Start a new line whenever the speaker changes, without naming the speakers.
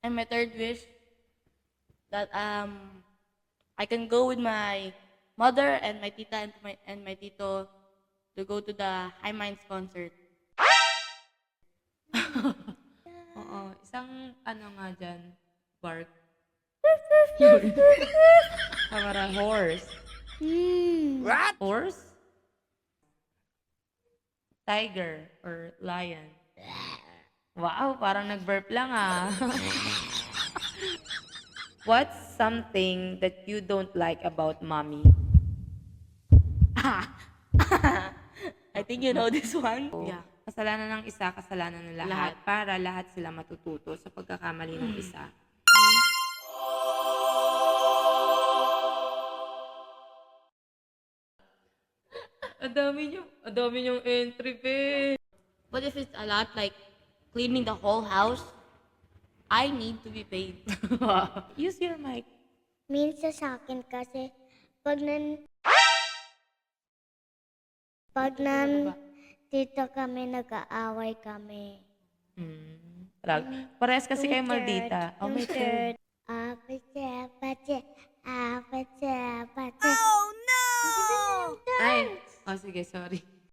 And my third wish that I can go with my mother and my tita and my tito to go to the High Minds concert.
Oo, isang ano nga dyan, bark. Para horse.
What?
Horse? Tiger or lion. Wow, parang nag-burp lang ah. What's something that you don't like about mommy?
I think you know this one.
Yeah. Kasalanan ng isa, kasalanan ng lahat.
Lahat.
Para lahat sila matututo sa pagkakamali ng isa. Ang dami niyong entry, be.
But if it's a lot like cleaning the whole house, I need to be paid.
Use your mic.
Minsan sa akin kasi pag dito kami nag-aaway kami.
Parehas kasi kayo maldita. Oh,
Yung
may third.
third. Apache, apache, apache. Oh no!
Ay, oh sige, sorry.